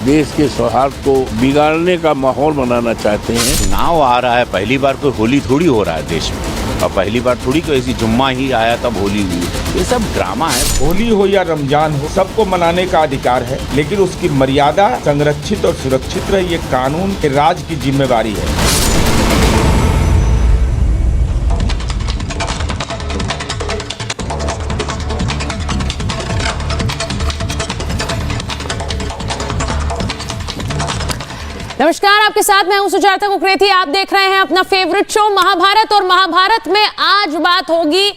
देश के सौहार्द को बिगाड़ने का माहौल बनाना चाहते हैं। चुनाव आ रहा है, पहली बार कोई होली थोड़ी हो रहा है देश में, और पहली बार थोड़ी कोई ऐसी जुम्मा ही आया तब होली हुई। ये सब ड्रामा है। होली हो या रमजान हो, सबको मनाने का अधिकार है, लेकिन उसकी मर्यादा संरक्षित और सुरक्षित रहे, ये कानून के राज की जिम्मेवारी है। नमस्कार, आपके साथ मैं हूं सुजाता कुकरेती। आप देख रहे हैं अपना फेवरेट शो महाभारत, और महाभारत में आज बात होगी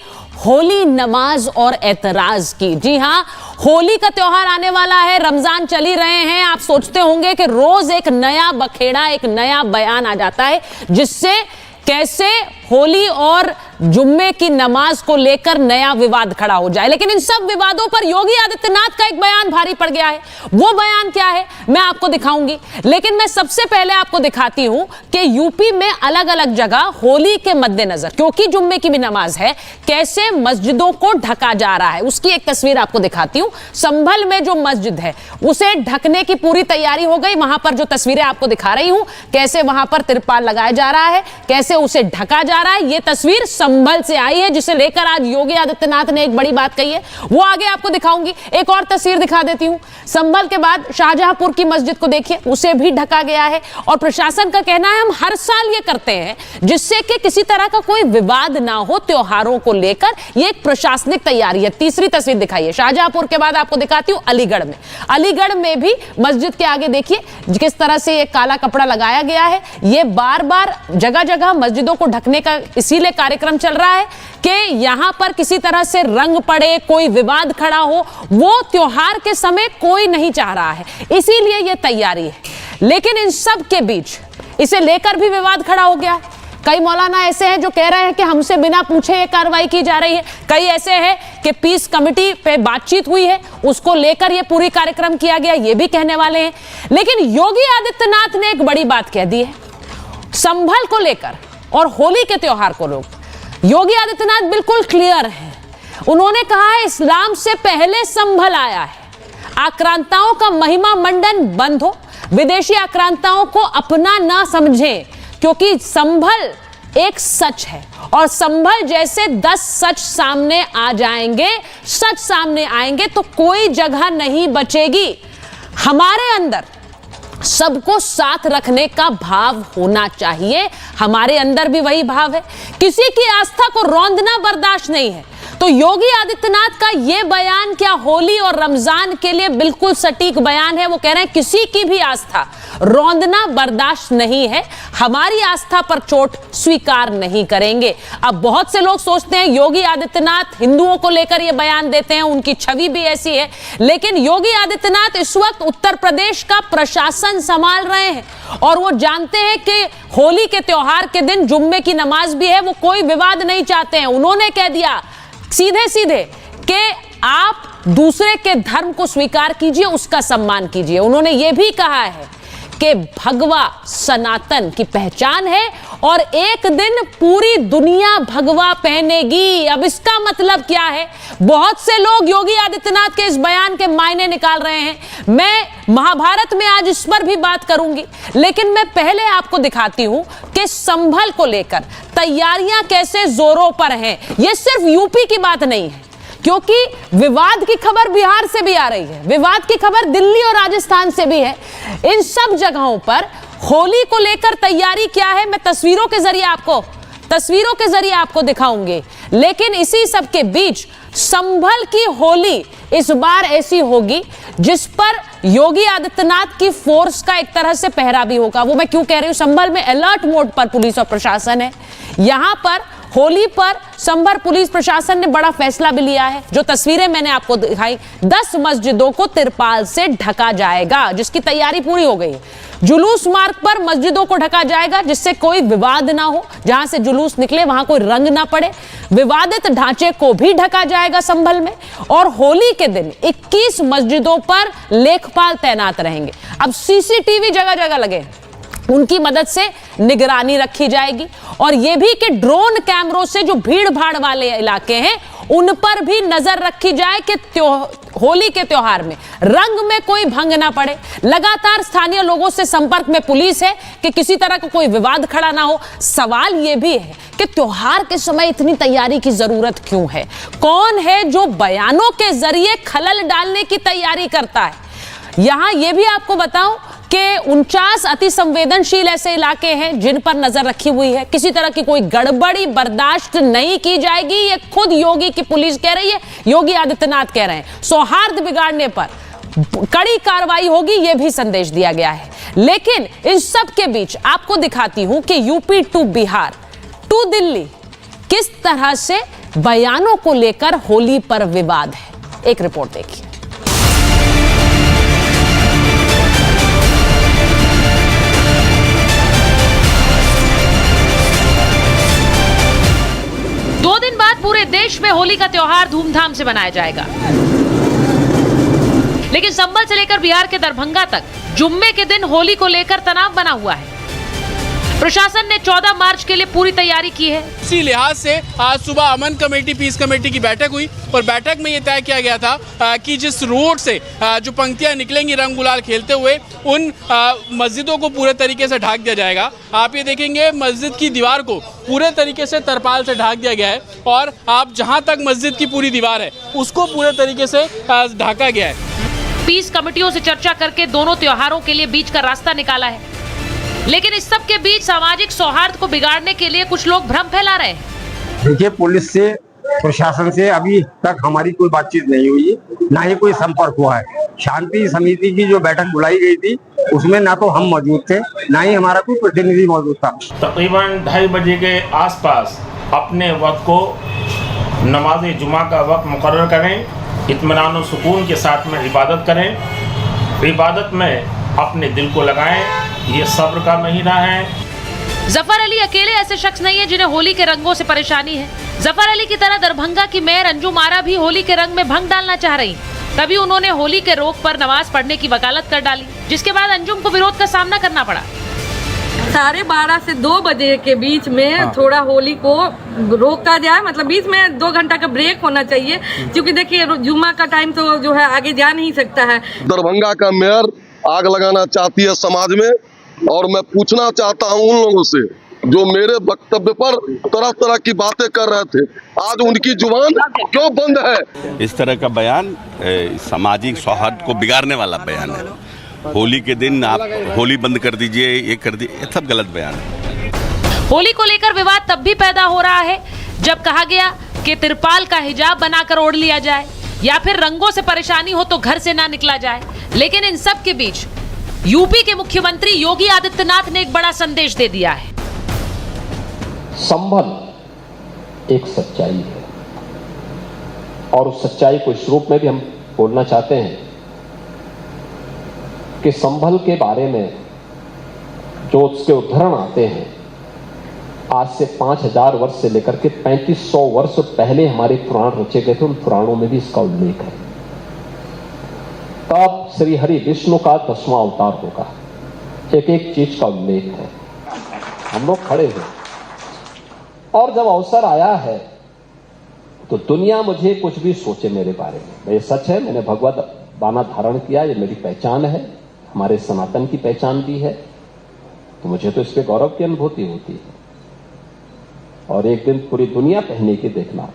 होली, नमाज और एतराज की। जी हां, होली का त्योहार आने वाला है, रमजान चल ही रहे हैं। आप सोचते होंगे कि रोज एक नया बखेड़ा, एक नया बयान आ जाता है जिससे कैसे होली और जुम्मे की नमाज को लेकर नया विवाद खड़ा हो जाए। लेकिन इन सब विवादों पर योगी आदित्यनाथ का एक बयान भारी पड़ गया है। वो बयान क्या है मैं आपको दिखाऊंगी, लेकिन मैं सबसे पहले आपको दिखाती हूं कि यूपी में अलग अलग जगह होली के मद्देनजर, क्योंकि जुम्मे की भी नमाज है, कैसे मस्जिदों को ढका जा रहा है। उसकी एक तस्वीर आपको दिखाती हूं। संभल में जो मस्जिद है उसे ढकने की पूरी तैयारी हो गई। वहां पर जो तस्वीरें आपको दिखा रही हूं, कैसे वहां पर तिरपाल लगाया जा रहा है, कैसे उसे ढका जा रहा है। यह तस्वीर संभल से आई है, जिसे लेकर आज योगी आदित्यनाथ ने एक बड़ी बात कही है, वो आगे आपको दिखाऊंगी। एक और तस्वीर दिखा देती हूं। संभल के बाद शाहजहांपुर की मस्जिद को देखिए, उसे भी ढका गया है। और प्रशासन का कहना है हम हर साल ये करते हैं जिससे कि किसी तरह का कोई विवाद ना हो त्योहारों को लेकर। ये एक प्रशासनिक तैयारी है। तीसरी तस्वीर दिखाइए। शाहजहांपुर के बाद आपको दिखाती हूं अलीगढ़ में। अलीगढ़ में भी मस्जिद के आगे देखिए किस तरह से ये काला कपड़ा लगाया गया है। ये बार बार जगह जगह मस्जिदों को ढकने का इसीलिए कार्यक्रम चल रहा है कि यहां पर किसी तरह से रंग पड़े, कोई विवाद खड़ा हो, वो त्योहार के समय कोई नहीं चाह रहा है, इसीलिए यह तैयारी है। लेकिन इन सब के बीच इसे लेकर भी विवाद खड़ा हो गया। कई मौलाना ऐसे हैं जो कह रहे हैं कि हमसे बिना पूछे ये कार्रवाई की जा रही है। कई ऐसे हैं कि पीस कमेटी पे बातचीत हुई है, उसको लेकर ये पूरी कार्यक्रम किया गया, ये भी कहने वाले हैं। लेकिन योगी आदित्यनाथ ने एक बड़ी बात कह दी है संभल को लेकर और होली के त्योहार को लेकर। योगी आदित्यनाथ बिल्कुल क्लियर है। उन्होंने कहा है इस्लाम से पहले संभल आया है, आक्रांताओं का महिमा मंडन बंद हो, विदेशी आक्रांताओं को अपना ना समझें, क्योंकि संभल एक सच है और संभल जैसे 10 सच सामने आ जाएंगे, सच सामने आएंगे तो कोई जगह नहीं बचेगी। हमारे अंदर सबको साथ रखने का भाव होना चाहिए। हमारे अंदर भी वही भाव है। किसी की आस्था को रौंदना बर्दाश्त नहीं है। तो योगी आदित्यनाथ का यह बयान क्या होली और रमजान के लिए बिल्कुल सटीक बयान है। वो कह रहे हैं किसी की भी आस्था रौंदना बर्दाश्त नहीं है, हमारी आस्था पर चोट स्वीकार नहीं करेंगे। अब बहुत से लोग सोचते हैं योगी आदित्यनाथ हिंदुओं को लेकर यह बयान देते हैं, उनकी छवि भी ऐसी है। लेकिन योगी आदित्यनाथ इस वक्त उत्तर प्रदेश का प्रशासन संभाल रहे हैं और वो जानते हैं कि होली के त्योहार के दिन जुम्मे की नमाज भी है, वो कोई विवाद नहीं चाहते हैं। उन्होंने कह दिया सीधे सीधे कि आप दूसरे के धर्म को स्वीकार कीजिए, उसका सम्मान कीजिए। उन्होंने यह भी कहा है कि भगवा सनातन की पहचान है और एक दिन पूरी दुनिया भगवा पहनेगी। अब इसका मतलब क्या है? बहुत से लोग योगी आदित्यनाथ के इस बयान के मायने निकाल रहे हैं। मैं महाभारत में आज इस पर भी बात करूंगी, लेकिन मैं पहले आपको दिखाती हूं कि संभल को लेकर तैयारियां कैसे जोरों पर हैं। यह सिर्फ यूपी की बात नहीं है, क्योंकि विवाद की खबर बिहार से भी आ रही है, विवाद की खबर दिल्ली और राजस्थान से भी है। इन सब जगहों पर होली को लेकर तैयारी क्या है, मैं तस्वीरों के जरिए आपको दिखाऊंगी। लेकिन इसी सब के बीच संभल की होली इस बार ऐसी होगी जिस पर योगी आदित्यनाथ की फोर्स का एक तरह से पहरा भी होगा। वो मैं क्यों कह रही हूं, संभल में अलर्ट मोड पर पुलिस और प्रशासन है। यहां पर होली पर संभल पुलिस प्रशासन ने बड़ा फैसला भी लिया है। जो तस्वीरें मैंने आपको दिखाई, 10 मस्जिदों को तिरपाल से ढका जाएगा, जिसकी तैयारी पूरी हो गई है। जुलूस मार्ग पर मस्जिदों को ढका जाएगा जिससे कोई विवाद ना हो, जहां से जुलूस निकले वहां कोई रंग ना पड़े। विवादित ढांचे को भी ढका जाएगा संभल में। और होली के दिन 21 मस्जिदों पर लेखपाल तैनात रहेंगे। अब सीसीटीवी जगह जगह लगे, उनकी मदद से निगरानी रखी जाएगी। और यह भी कि ड्रोन कैमरों से जो भीड़ भाड़ वाले इलाके हैं उन पर भी नजर रखी जाए कि होली के त्योहार में रंग में कोई भंग ना पड़े। लगातार स्थानीय लोगों से संपर्क में पुलिस है कि किसी तरह का कोई विवाद खड़ा ना हो। सवाल यह भी है कि त्योहार के समय इतनी तैयारी की जरूरत क्यों है? कौन है जो बयानों के जरिए खलल डालने की तैयारी करता है? यहां यह भी आपको बताऊं कि 49 अति संवेदनशील ऐसे इलाके हैं जिन पर नजर रखी हुई है। किसी तरह की कोई गड़बड़ी बर्दाश्त नहीं की जाएगी, ये खुद योगी की पुलिस कह रही है, योगी आदित्यनाथ कह रहे हैं। सौहार्द बिगाड़ने पर कड़ी कार्रवाई होगी, यह भी संदेश दिया गया है। लेकिन इन सब के बीच आपको दिखाती हूं कि UP to Bihar to Delhi किस तरह से बयानों को लेकर होली पर विवाद है। एक रिपोर्ट देखिए। दो दिन बाद पूरे देश में होली का त्योहार धूमधाम से मनाया जाएगा, लेकिन संभल से लेकर बिहार के दरभंगा तक जुम्मे के दिन होली को लेकर तनाव बना हुआ है। प्रशासन ने 14 मार्च के लिए पूरी तैयारी की है। इसी लिहाज से आज सुबह अमन कमेटी, पीस कमेटी की बैठक हुई और बैठक में ये तय किया गया था कि जिस रोड से जो पंक्तियां निकलेंगी रंग गुलाल खेलते हुए, उन मस्जिदों को पूरे तरीके से ढक दिया जाएगा। आप ये देखेंगे मस्जिद की दीवार को पूरे तरीके से तरपाल से ढक दिया गया है और आप जहाँ तक मस्जिद की पूरी दीवार है उसको पूरे तरीके से ढका गया है। पीस कमेटियों से चर्चा करके दोनों त्योहारों के लिए बीच का रास्ता निकाला है, लेकिन इस सब के बीच सामाजिक सौहार्द को बिगाड़ने के लिए कुछ लोग भ्रम फैला रहे हैं। देखिए, पुलिस से, प्रशासन से अभी तक हमारी कोई बातचीत नहीं हुई, ना ही कोई संपर्क हुआ है। शांति समिति की जो बैठक बुलाई गई थी उसमें ना तो हम मौजूद थे, ना ही हमारा कोई प्रतिनिधि मौजूद था। तकरीबन 2:30 बजे के आसपास अपने वक्त को नमाज जुमा का वक्त मुकर्रर करें, इत्मीनान और सुकून के साथ में इबादत करें, इबादत में अपने दिल को लगाएं। ये सब्र का महीना है। जफर अली अकेले ऐसे शख्स नहीं है जिन्हें होली के रंगों से परेशानी है। जफर अली की तरह दरभंगा की मेयर अंजुम आरा भी होली के रंग में भंग डालना चाह रही। तभी उन्होंने होली के रोक पर नमाज पढ़ने की वकालत कर डाली, जिसके बाद अंजुम को विरोध का सामना करना पड़ा। 12:30 से 2 बजे के बीच में थोड़ा होली को रोका जाए, मतलब बीच में 2 घंटा का ब्रेक होना चाहिए, क्योंकि देखिए जुम्मा का टाइम तो जो है आगे जा नहीं सकता है। दरभंगा का मेयर आग लगाना चाहती है समाज में, और मैं पूछना चाहता हूं उन लोगों से जो मेरे वक्तव्य पर तरह तरह की बातें कर रहे थे, आज उनकी जुबान क्यों बंद है? इस तरह का बयान सामाजिक सौहार्द को बिगाड़ने वाला बयान है। होली के दिन आप होली बंद कर दीजिए, ये कर दीजिए, ये सब गलत बयान है। होली को लेकर विवाद तब भी पैदा हो रहा है जब कहा गया कि तिरपाल का हिजाब बनाकर ओढ़ लिया जाए या फिर रंगों से परेशानी हो तो घर से ना निकला जाए। लेकिन इन सब के बीच यूपी के मुख्यमंत्री योगी आदित्यनाथ ने एक बड़ा संदेश दे दिया है। संभल एक सच्चाई है और उस सच्चाई को इस रूप में भी हम बोलना चाहते हैं कि संभल के बारे में जो उसके उदाहरण आते हैं, आज से 5000 वर्ष से लेकर के 3500 वर्ष पहले हमारे पुराण रचे गए थे, उन पुराणों में भी इसका उल्लेख है। तब श्री हरि विष्णु का 10वां अवतार होगा, एक एक चीज का उल्लेख है। हम लोग खड़े हैं और जब अवसर आया है तो दुनिया मुझे कुछ भी सोचे मेरे बारे में, ये सच है, मैंने भगवत बाना धारण किया, ये मेरी पहचान है, हमारे सनातन की पहचान भी है, तो मुझे तो इस पे गौरव की अनुभूति होती है। और एक दिन पूरी दुनिया पहने के देखना।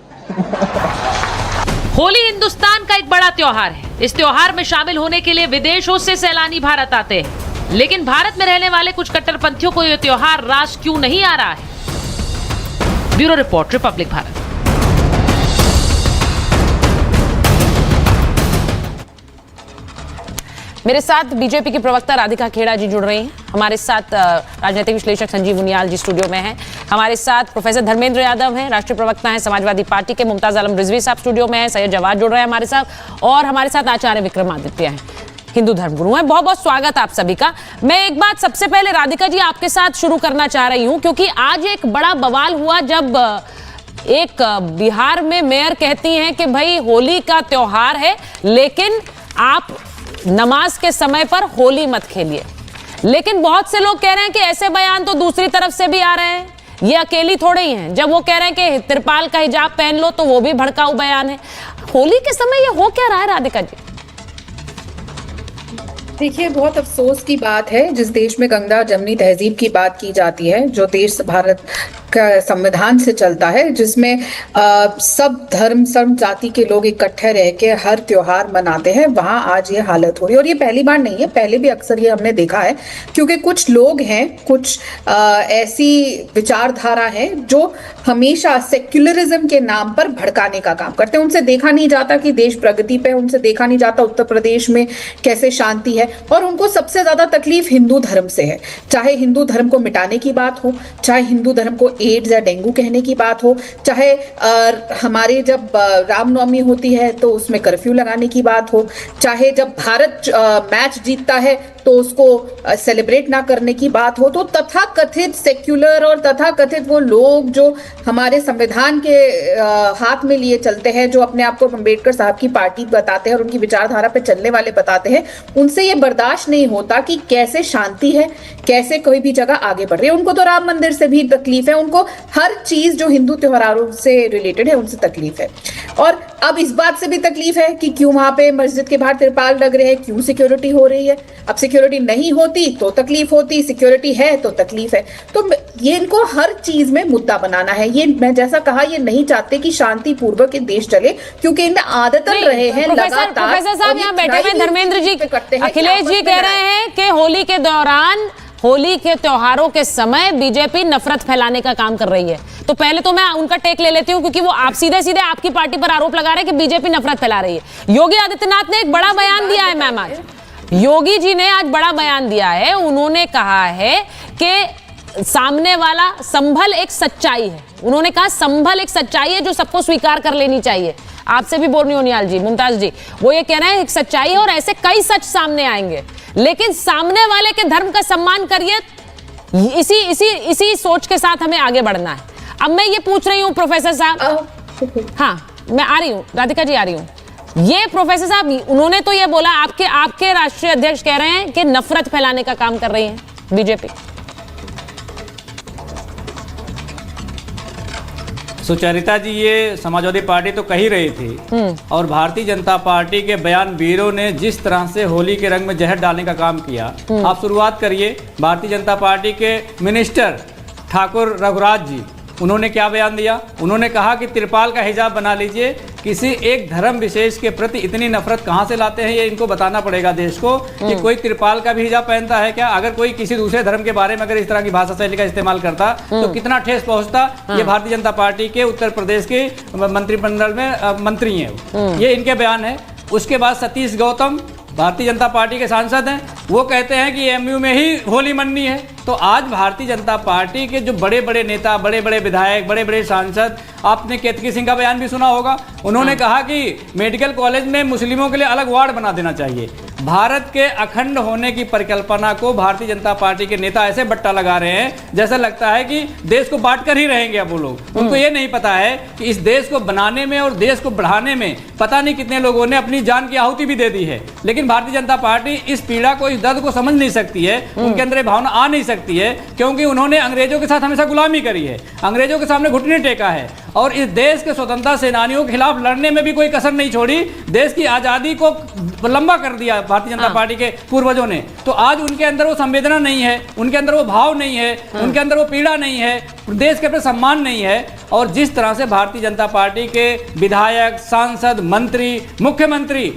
होली हिंदुस्तान का एक बड़ा त्योहार है। इस त्योहार में शामिल होने के लिए विदेशों से सैलानी भारत आते हैं, लेकिन भारत में रहने वाले कुछ कट्टरपंथियों को यह त्योहार रास क्यों नहीं आ रहा है? Bureau report, Republic Bharat. मेरे साथ बीजेपी की प्रवक्ता राधिका खेड़ा जी जुड़ रही हैं, हमारे साथ राजनीतिक विश्लेषक संजीव उनियाल जी स्टूडियो में हैं, हमारे साथ प्रोफेसर धर्मेंद्र यादव हैं, राष्ट्रीय प्रवक्ता हैं समाजवादी पार्टी के, मुमताज आलम रिजवी साहब स्टूडियो में हैं, सैयद जवाद जुड़ रहे हैं हमारे साथ, और हमारे साथ आचार्य विक्रमादित्य हैं, हिंदू धर्मगुरु हैं। बहुत बहुत स्वागत आप सभी का। मैं एक बात सबसे पहले राधिका जी आपके साथ शुरू करना चाह रही हूं, क्योंकि आज एक बड़ा बवाल हुआ जब एक बिहार में मेयर कहती हैं कि भाई होली का त्योहार है, लेकिन आप नमाज के समय पर होली मत खेलिए। लेकिन बहुत से लोग कह रहे हैं कि ऐसे बयान तो दूसरी तरफ से भी आ रहे हैं, ये अकेली थोड़े ही हैं। जब वो कह रहे हैं कि त्रिपाल का हिजाब पहन लो तो वो भी भड़काऊ बयान है। होली के समय ये हो क्या रहा है राधिका जी? देखिए, बहुत अफसोस की बात है, जिस देश में गंगा जमनी तहजीब की बात की जाती है, जो देश भारत का संविधान से चलता है, जिसमें सब धर्म सब जाति के लोग इकट्ठे रह के हर त्योहार मनाते हैं, वहां आज ये हालत हो रही है। और ये पहली बार नहीं है, पहले भी अक्सर ये हमने देखा है, क्योंकि कुछ लोग हैं, कुछ ऐसी विचारधारा है जो हमेशा सेक्युलरिज्म के नाम पर भड़काने का काम करते हैं। उनसे देखा नहीं जाता कि देश प्रगति पे, उनसे देखा नहीं जाता उत्तर प्रदेश में कैसे शांति है, और उनको सबसे ज्यादा तकलीफ हिंदू धर्म से है। चाहे हिंदू धर्म को मिटाने की बात हो, चाहे हिंदू धर्म को एड्स या डेंगू कहने की बात हो, चाहे हमारे जब रामनवमी होती है तो उसमें कर्फ्यू लगाने की बात हो, चाहे जब भारत मैच जीतता है तो उसको सेलिब्रेट ना करने की बात हो, तो तथा कथित सेक्युलर और तथा कथित वो लोग जो हमारे संविधान के हाथ में लिए चलते हैं, जो अपने आप को अम्बेडकर साहब की पार्टी बताते हैं और उनकी विचारधारा पे चलने वाले बताते हैं, उनसे ये बर्दाश्त नहीं होता कि कैसे शांति है, कैसे कोई भी जगह आगे बढ़ रही है। उनको तो राम मंदिर से भी तकलीफ है, उनको हर चीज जो हिंदू त्योहारों से रिलेटेड है उनसे तकलीफ है। और अब इस बात से भी तकलीफ है कि क्यों वहां पे मस्जिद के बाहर त्रिपाल लग रहे हैं, क्यों सिक्योरिटी हो रही है। अब सिक्योरिटी नहीं होती तो तकलीफ होती, सिक्योरिटी है तो तकलीफ है। तो ये इनको हर चीज में मुद्दा बनाना है। ये मैं जैसा कहा, ये नहीं चाहते कि शांति पूर्वक ये देश चले, क्योंकि इनमें आदतन रहे हैं लगातार। प्रोफेसर साहब यहाँ बैठे हुए धर्मेंद्र जी, अखिलेश जी कह रहे हैं कि होली के दौरान, होली के त्योहारों के समय बीजेपी नफरत फैलाने का काम कर रही है। तो पहले तो मैं उनका टेक ले लेती हूं, क्योंकि वो आप सीधे सीधे आपकी पार्टी पर आरोप लगा रहे हैं कि बीजेपी नफरत फैला रही है। योगी आदित्यनाथ ने एक बड़ा बयान दिया है मैम, आज योगी जी ने आज बड़ा बयान दिया है। उन्होंने कहा है कि सामने वाला संभल एक सच्चाई है। उन्होंने कहा संभल एक सच्चाई है जो सबको स्वीकार कर लेनी चाहिए। आपसे भी बोल रही हूं निहाल जी, मुमताज जी, वो ये कह रहे हैं एक सच्चाई है और ऐसे कई सच सामने आएंगे, लेकिन सामने वाले के धर्म का सम्मान करिए। इसी सोच के साथ हमें आगे बढ़ना है। अब मैं ये पूछ रही हूँ प्रोफेसर साहब, हाँ मैं आ रही हूँ, राधिका जी आ रही हूँ। ये प्रोफेसर साहब, उन्होंने तो ये बोला, आपके राष्ट्रीय अध्यक्ष कह रहे हैं कि नफरत फैलाने का काम कर रही है बीजेपी। सुचरिता जी, ये समाजवादी पार्टी तो कह ही रही थी, और भारतीय जनता पार्टी के बयानवीरों ने जिस तरह से होली के रंग में जहर डालने का काम किया, आप शुरुआत करिए। भारतीय जनता पार्टी के मिनिस्टर ठाकुर रघुराज जी, उन्होंने क्या बयान दिया? उन्होंने कहा कि त्रिपाल का हिजाब बना लीजिए। किसी एक धर्म विशेष के प्रति इतनी नफरत कहाँ से लाते हैं, ये इनको बताना पड़ेगा देश को कि कोई त्रिपाल का भी हिजाब पहनता है क्या? अगर कोई किसी दूसरे धर्म के बारे में अगर इस तरह की भाषा शैली का इस्तेमाल करता तो कितना ठेस पहुंचता। ये भारतीय जनता पार्टी के उत्तर प्रदेश के मंत्रिमंडल में मंत्री हैं, ये इनके बयान है। उसके बाद सतीश गौतम भारतीय जनता पार्टी के सांसद हैं, वो कहते हैं कि एमयू में ही होली मननी है। तो आज भारतीय जनता पार्टी के जो बड़े बड़े नेता, बड़े बड़े विधायक, बड़े बड़े सांसद, आपने केतकी सिंह का बयान भी सुना होगा, उन्होंने कहा कि मेडिकल कॉलेज में मुस्लिमों के लिए अलग वार्ड बना देना चाहिए। भारत के अखंड होने की परिकल्पना को भारतीय जनता पार्टी के नेता ऐसे बट्टा लगा रहे हैं जैसा लगता है कि देश को बांट कर ही रहेंगे अब वो लोग। उनको ये नहीं पता है कि इस देश को बनाने में और देश को बढ़ाने में पता नहीं कितने लोगों ने अपनी जान की आहुति भी दे दी है, लेकिन भारतीय जनता पार्टी इस पीड़ा को, इस दर्द को समझ नहीं सकती है। उनके अंदर भावना आ नहीं सकती है, क्योंकि उन्होंने अंग्रेजों के साथ हमेशा गुलामी करी है, अंग्रेजों के सामने घुटने टेका है, और इस देश के स्वतंत्रता सेनानियों के खिलाफ लड़ने में भी कोई कसर नहीं छोड़ी। देश की आज़ादी को लंबा कर दिया भारतीय जनता पार्टी के पूर्वजों ने। तो आज उनके अंदर वो संवेदना नहीं है, उनके अंदर वो भाव नहीं है, उनके अंदर वो पीड़ा नहीं है, देश के प्रति सम्मान नहीं है। और जिस तरह से भारतीय जनता पार्टी के विधायक, सांसद, मंत्री, मुख्यमंत्री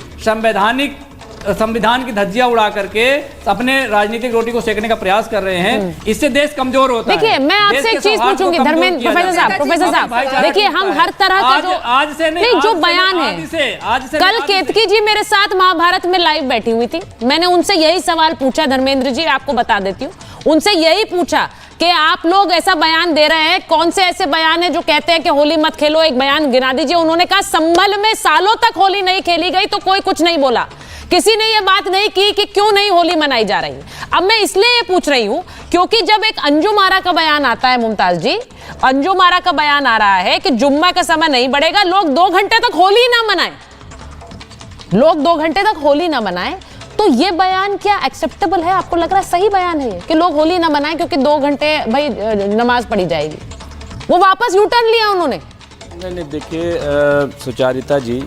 संविधान की धज्जियां उड़ा करके अपने राजनीतिक रोटी को सेकने का प्रयास कर रहे हैं, इससे देश कमजोर होता है। देखिए, मैं आपसे एक चीज पूछूंगी धर्मेंद्र, प्रोफेसर साहब, देखिए हम हर तरह का जो आज से नहीं, जो बयान है, कल केतकी जी मेरे साथ महाभारत में लाइव बैठी हुई थी, मैंने उनसे यही सवाल पूछा, धर्मेंद्र जी आपको बता देती हूँ, उनसे यही पूछा कि आप लोग ऐसा बयान दे रहे हैं, कौन से ऐसे बयान है जो कहते हैं कि होली मत खेलो, एक बयान गिना दीजिए। उन्होंने कहा संभल में सालों तक होली नहीं खेली गई तो कोई कुछ नहीं बोला, किसी ने ये बात नहीं की कि क्यों नहीं होली मनाई जा रही। अब मैं इसलिए ये पूछ रही हूं क्योंकि जब एक अंजुम आरा का बयान आता है, मुमताज जी, अंजुम आरा का बयान आ रहा है कि जुम्मा का समय नहीं बढ़ेगा, लोग 2 घंटे तक होली ना मनाएं, लोग 2 घंटे तक होली ना मनाएं, तो ये बयान क्या एक्सेप्टेबल है? आपको लग रहा है सही बयान है ये कि लोग होली ना मनाएं क्योंकि 2 घंटे भाई नमाज पढ़ी जाएगी? वो वापस यू टर्न लिया उन्होंने। नहीं, देखिए सुचारिता जी,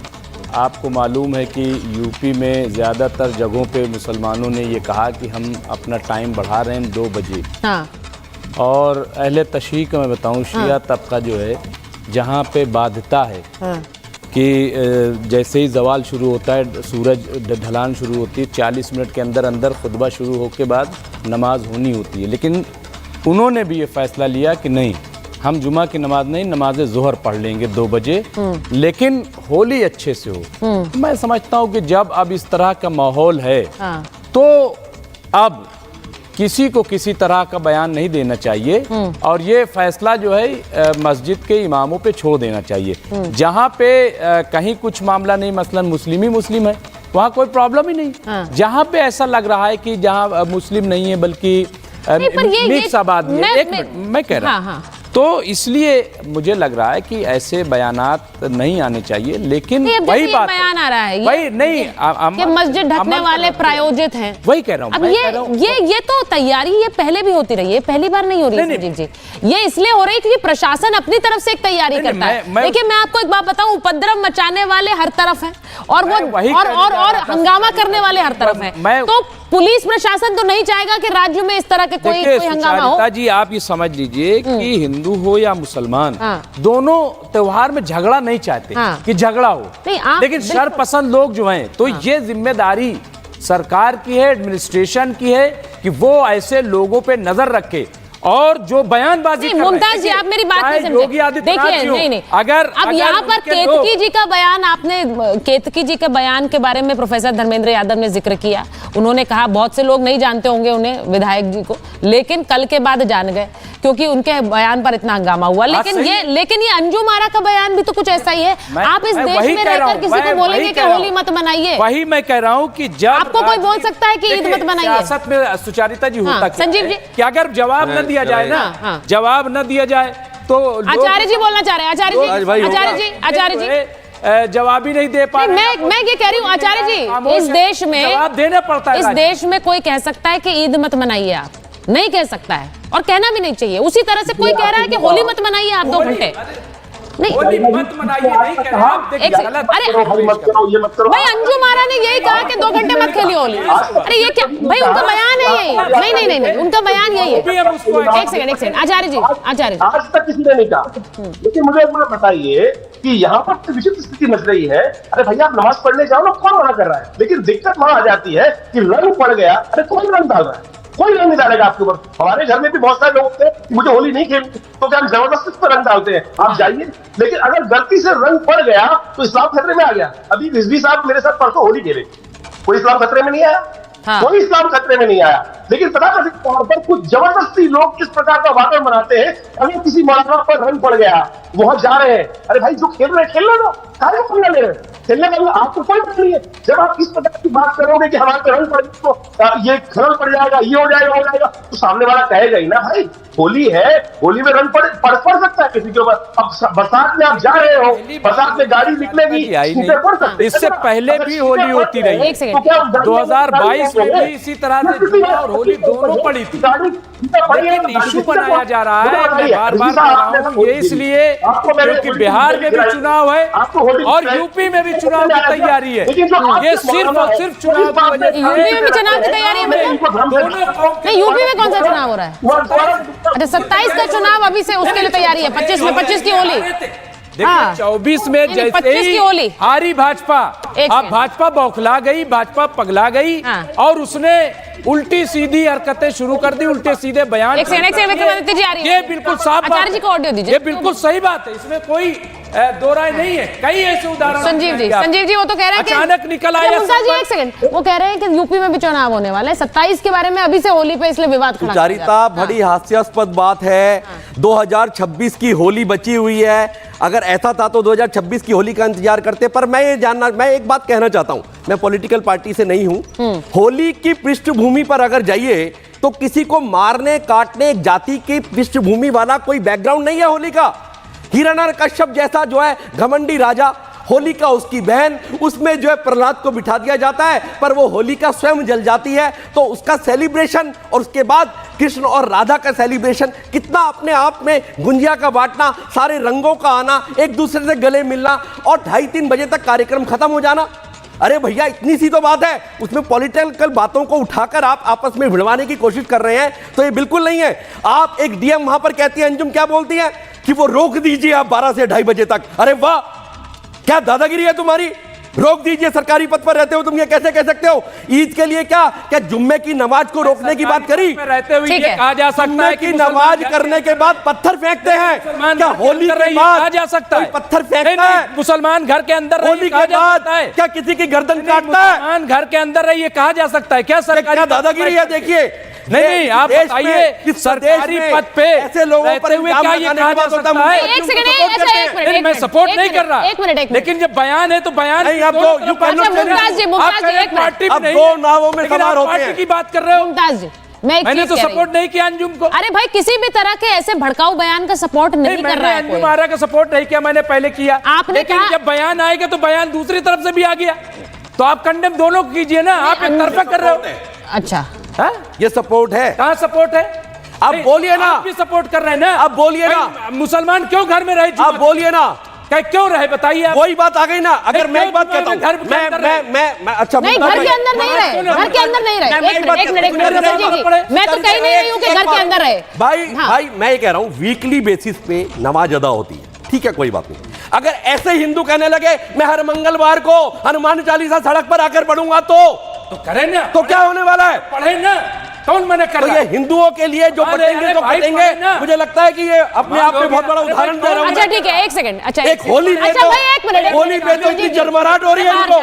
आपको मालूम है कि यूपी में ज़्यादातर जगहों पे मुसलमानों ने ये कहा कि हम अपना टाइम बढ़ा रहे हैं 2 बजे। हाँ। और अहले तशरीक़ का मैं बताऊँ, शिया तबका जो है जहाँ पे बाध्यता है कि जैसे ही जवाल शुरू होता है, सूरज ढलान शुरू होती है, 40 मिनट के अंदर अंदर खुतबा शुरू हो के बाद नमाज होनी होती है। लेकिन उन्होंने भी ये फ़ैसला लिया कि नहीं, हम जुमा की नमाज नहीं, नमाज ज़ोहर पढ़ लेंगे 2 बजे, लेकिन होली अच्छे से हो। मैं समझता हूँ कि जब अब इस तरह का माहौल है तो अब किसी को किसी तरह का बयान नहीं देना चाहिए और ये फैसला जो है मस्जिद के इमामों पे छोड़ देना चाहिए। जहाँ पे कहीं कुछ मामला नहीं, मसलन मुस्लिम ही मुस्लिम है, वहाँ कोई प्रॉब्लम ही नहीं। जहाँ पे ऐसा लग रहा है कि जहाँ मुस्लिम नहीं है बल्कि मिक्स आबादी है, एक मिनट मैं कह रहा हूँ, तो इसलिए मुझे लग रहा है कि ऐसे बयानात नहीं आने चाहिए। लेकिन वही बात बयान आ रहा है वही नहीं कि मस्जिद ढकने वाले प्रायोजित हैं। वही कह रहा हूँ। अब ये तो तैयारी ये पहले भी होती रही है, पहली बार नहीं हो रही है जी। ये इसलिए हो रही है क्योंकि प्रशासन अपनी तरफ से एक तैयारी करता है। देखिए मैं आपको एक बात बताऊं, उपद्रव मचाने वाले हर तरफ हैं और वो और हंगामा करने वाले हर तरफ हैं। तो पुलिस प्रशासन तो नहीं चाहेगा कि राज्य में इस तरह के कोई हंगामा हो। जी आप ये समझ लीजिए कि हिंदू हो या मुसलमान, दोनों त्योहार में झगड़ा नहीं चाहते कि झगड़ा हो, लेकिन शरपसंद लोग जो हैं, तो ये जिम्मेदारी सरकार की है, एडमिनिस्ट्रेशन की है कि वो ऐसे लोगों पे नजर रखे और जो बयानबाजी मुमताज जी, आप मेरी बात नहीं समझे। देखिए नहीं अगर अब यहाँ पर केतकी जी का बयान, आपने केतकी जी के बयान के बारे में प्रोफेसर धर्मेंद्र यादव ने जिक्र किया। उन्होंने कहा बहुत से लोग नहीं जानते होंगे उन्हें, विधायक जी को, लेकिन कल के बाद जान गए क्योंकि उनके बयान पर इतना हंगामा हुआ। लेकिन ये अंजुम आरा का बयान भी तो कुछ ऐसा ही है। आप इस देश में रहकर किसी को बोलेंगे कि होली मत मनाइए? वही मैं कह रहा हूँ कि जब आपको कोई बोल सकता है कि ईद मत मनाइए? सियासत में सुचारिता जी होता संजीव जी, कि अगर जवाब न दिया जाए ना, जवाब न दिया जाए तो आचार्य जी बोलना चाह रहे हैं। आचार्य जी जवाब ही नहीं दे पा रहे। मैं ये कह रही हूँ आचार्य जी, इस देश में जवाब देना पड़ता है। इस देश में कोई कह सकता है कि ईद मत मनाइए, आप नहीं कह सकता है और कहना भी नहीं चाहिए। उसी तरह से कोई कह रहा है कि होली मत मनाइए आप 2 घंटे, नहीं मत मनाइए, नहीं कह रहा आप। एक सेकंड, अरे भाई अंजुम आरा ने यही कहा कि 2 घंटे मत खेलिए होली। अरे ये क्या भाई, उनका बयान है यही। नहीं उनका बयान यही है। एक सेकंड आचार्य जी, आज तक किसी ने नहीं कहा। लेकिन मुझे एक बात बताइए कि यहाँ पर विचित्र स्थिति मच रही है। अरे भैया आप नमाज पढ़ने जाओ ना, कौन मना कर रहा है? लेकिन दिक्कत वहां आ जाती है कि रंग पड़ गया। अरे कौन रंग डाल रहा है? कोई रंग नहीं डालेगा आपके ऊपर। हमारे घर में भी बहुत सारे लोग थे कि मुझे होली नहीं खेलनी, तो क्या जबरदस्ती पर रंग डालते हैं? आप जाइए। लेकिन अगर गलती से रंग पड़ गया तो इस्लाम खतरे में आ गया। अभी रिजवी साहब मेरे साथ परसों होली खेले, कोई इस्लाम खतरे में नहीं आया। कोई इस्लाम खतरे में नहीं आया। लेकिन तथाकथित तौर पर कुछ जबरदस्ती लोग इस प्रकार का वातावरण बनाते हैं। अगर किसी मौलाना पर रंग पड़ गया, वहां जा रहे हैं, अरे भाई जो खेल रहे खेलने दो, कार्य पंगा ले रहे खेलने का आपको कोई पता नहीं है। जब आप इस प्रकार की बात करोगे कि हमारे रंग पड़ गया तो ये खरल पड़ जाएगा, ये हो जाएगा, तो सामने वाला कहेगा ही ना भाई होली है, होली में रंग पड़ सकता है किसी के ऊपर। अब बरसात में आप जा रहे हो, बरसात में गाड़ी निकलेगी, पड़ सकते। इससे पहले भी होली होती रही। 2022 में भी इसी तरह से जुमा और होली दोनों पड़ी थी, लेकिन इशू बनाया जा रहा है। मैं बार-बार कह रहा हूँ ये इसलिए क्योंकि बिहार में भी चुनाव है और यूपी में भी चुनाव की तैयारी है। ये सिर्फ और सिर्फ चुनाव की वजह से। यूपी में भी चुनाव की तैयारी है, नहीं यूपी में कौन सा चुनाव हो रहा है? अच्छा 27 का चुनाव अभी से उसके लिए तैयारी है। 25 की होली। देखिए 24 में जैसे ही हारी भाजपा, अब भाजपा बौखला गई, भाजपा पगला गई और उसने उल्टी सीधी हरकतें शुरू कर दी, उल्टे सीधे बयान। ये बिल्कुल साफ बात है, ये बिल्कुल सही बात है, इसमें कोई दो राय नहीं है। कई ऐसे उदाहरण। संजीव जी वो तो कह रहे हैं अचानक निकल आया। एक सेकंड, वो कह रहे हैं कि यूपी में भी चुनाव होने वाला है 27 के बारे में अभी से होली पे, इसलिए विवाद खड़ा। सुचारिता, बड़ी हास्यास्पद बात है। 2026 की होली बची हुई है। अगर ऐसा था तो 2026 की होली का इंतजार करते। पर मैं एक बात कहना चाहता हूं, मैं पॉलिटिकल पार्टी से नहीं हूं। होली की पृष्ठभूमि पर अगर जाइए तो किसी को मारने काटने एक जाति की पृष्ठभूमि वाला कोई बैकग्राउंड नहीं है होली का। हिरण्यकश्यप जैसा जो है घमंडी राजा होलिका उसकी बहन, उसमें जो है प्रहलाद को बिठा दिया जाता है, पर वो होलिका स्वयं जल जाती है। तो उसका सेलिब्रेशन और उसके बाद कृष्ण और राधा का सेलिब्रेशन, कितना अपने आप में गुंजिया का बांटना, सारे रंगों का आना, एक दूसरे से गले मिलना और 2:30-3 बजे तक कार्यक्रम खत्म हो जाना। अरे भैया इतनी सी तो बात है, उसमें पॉलिटिकल बातों को उठाकर आप आपस में भिड़वाने की कोशिश कर रहे हैं, तो ये बिल्कुल नहीं है। आप एक डीएम वहां पर कहती है, अंजुम क्या बोलती है कि वो रोक दीजिए आप 12 से 2:30 बजे तक। अरे वाह, क्या दादागिरी है तुम्हारी, रोक दीजिए, सरकारी पद पर रहते हो तुम, ये कैसे कह सकते हो? ईद के लिए क्या जुम्मे की नमाज को रोकने की बात करी? रहते हुए ये कहा जा सकता है कि नमाज करने के बाद पत्थर फेंकते हैं, क्या होली के बाद कहा जा सकता है पत्थर फेंकता है? मुसलमान घर के अंदर होली के बाद क्या किसी की गर्दन काटता है? मुसलमान घर के अंदर रही, ये कहा जा सकता है क्या? सरकारी दादागिरी है? देखिए नहीं, आप बताइए, सरकारी पद पे ऐसे लोगों पर हुए क्या ये कहा जा सकता है? एक सेकंड, मैं सपोर्ट नहीं कर रहा, एक मिनट, लेकिन जब बयान है तो बयान नहीं, आप मुमताज जी एक पार्टी अब 2 नावों में सवार होते हैं। पार्टी की बात कर रहे हो। मुमताज जी, मैंने तो सपोर्ट नहीं किया अंजुम को। अरे भाई, किसी भी तरह के ऐसे भड़काऊ बयान का सपोर्ट नहीं कर रहा है कोई। अंजुम आरा का सपोर्ट नहीं किया, मैंने पहले किया। आपने लेकिन कहा जब बयान आएगा तो बयान दूसरी तरफ से भी आ गया, तो आप कंडेम दोनों को कीजिए ना, आप एक तरफा कर रहे हो। अच्छा, ये सपोर्ट है? कहाँ सपोर्ट है? आप बोलिए ना, आप भी सपोर्ट कर रहे हैं ना, आप बोलिए ना। मुसलमान क्यों घर में रहे? आप बोलिए ना, क्यों रहे बताइए? वही बात आ गई ना। अगर मैं एक बात कहता हूं, मैं अच्छा नहीं, घर के अंदर नहीं रहे, घर के अंदर नहीं रहे। एक मिनट, मैं तो कहीं नहीं हूं कि घर के अंदर रहे। भाई मैं ये कह रहा हूं, वीकली बेसिस पे नमाज अदा होती है, ठीक है, कोई बात नहीं। अगर ऐसे हिंदू कहने लगे मैं हर मंगलवार को हनुमान चालीसा सड़क पर आकर पढ़ूंगा तो करें ना, तो क्या होने वाला है? पढ़े ना, कौन मना कर रहा है? तो ये हिंदुओं के लिए जो पढ़ेंगे तो पढ़ेंगे, मुझे लगता है कि ये अपने आप में बहुत बड़ा उदाहरण दे रहा हूं। अच्छा ठीक है, एक सेकंड। अच्छा, एक होली पे तो होली पे तो इतनी जरमराहट हो रही है इनको।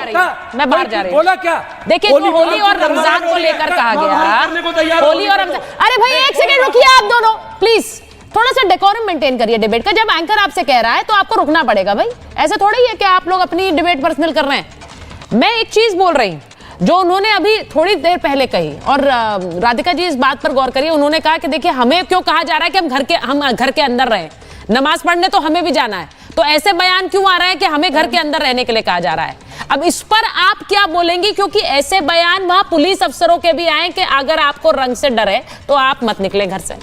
मैं बाहर जा रही हूं। बोला क्या? देखिए, होली और रमजान को लेकर कहा गया, होली और रमजान। अरे भाई एक सेकंड रुकिए आप दोनों प्लीज, थोड़ा सा डेकोरम मेंटेन करिए डिबेट का। जब एंकर आपसे कह रहा है तो आपको रुकना पड़ेगा भाई, ऐसा थोड़ा ही है कि आप लोग अपनी डिबेट पर्सनल कर रहे हैं। मैं एक चीज बोल रही हूँ जो उन्होंने अभी थोड़ी देर पहले कही, और राधिका जी इस बात पर गौर करिए। उन्होंने कहा कि देखिए, हमें क्यों कहा जा रहा है कि हम घर के अंदर रहें, नमाज पढ़ने तो हमें भी जाना है, तो ऐसे बयान क्यों आ रहे हैं कि हमें घर के अंदर रहने के लिए कहा जा रहा है? अब इस पर आप क्या बोलेंगी? क्योंकि ऐसे बयान वहां पुलिस अफसरों के भी आए कि अगर आपको रंग से डर है तो आप मत निकले घर से।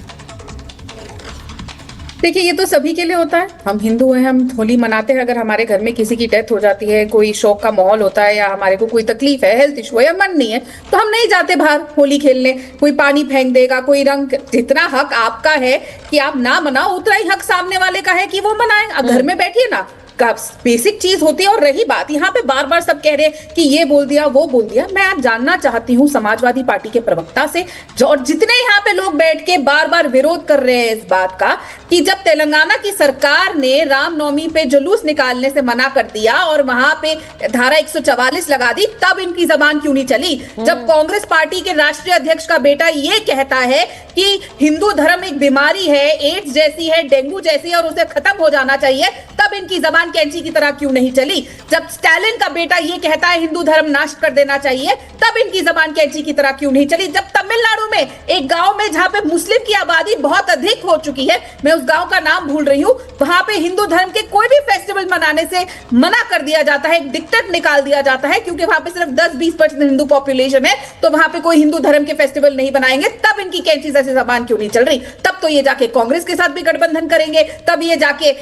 देखिए, ये तो सभी के लिए होता है। हम हिंदू हैं, हम होली मनाते हैं। अगर हमारे घर में किसी की डेथ हो जाती है, कोई शोक का माहौल होता है, या हमारे को कोई तकलीफ है, हेल्थ इशू है या मन नहीं है, तो हम नहीं जाते बाहर होली खेलने। कोई पानी फेंक देगा, कोई रंग, जितना हक आपका है कि आप ना मनाओ, उतना ही हक सामने वाले का है कि वो मनाए। अब घर में बैठिए ना, बेसिक चीज होती है। और रही बात, यहाँ पे बार बार सब कह रहे हैं कि ये बोल दिया, वो बोल दिया। मैं आज जानना चाहती हूँ समाजवादी पार्टी के प्रवक्ता से, और जितने यहाँ पे लोग बैठ के बार बार विरोध कर रहे हैं इस बात का कि जब तेलंगाना की सरकार ने रामनवमी पे जुलूस निकालने से मना कर दिया और वहां पे धारा 144 लगा दी, तब इनकी जबान क्यों नहीं चली? जब कांग्रेस पार्टी के राष्ट्रीय अध्यक्ष का बेटा ये कहता है कि हिंदू धर्म एक बीमारी है, एड्स जैसी है, डेंगू जैसी है, और उसे खत्म हो जाना चाहिए, तब इनकी जबान कैंची की तरह क्यों नहीं चली? जब स्टालिन का बेटा ये कहता है हिंदू धर्म नाश कर देना चाहिए, तब इनकी जबान कैंची की तरह क्यों नहीं चली? जब तमिलनाडु में एक गांव में जहां पे मुस्लिम की आबादी बहुत अधिक हो चुकी है, मैं उस गांव का नाम भूल रही हूं, वहां पे हिंदू धर्म के कोई भी फेस्टिवल मनाने से मना कर दिया जाता है, एक डिक्टेट निकाल दिया जाता है, क्योंकि वहां पे सिर्फ 10-20% हिंदू पॉपुलेशन है, तो वहां पे कोई हिंदू धर्म के फेस्टिवल नहीं बनाएंगे। तब इनकी कैंची जैसी जबान क्यों नहीं चल रही? तब तो ये जाके कांग्रेस के साथ भी गठबंधन करेंगे, तब ये जाके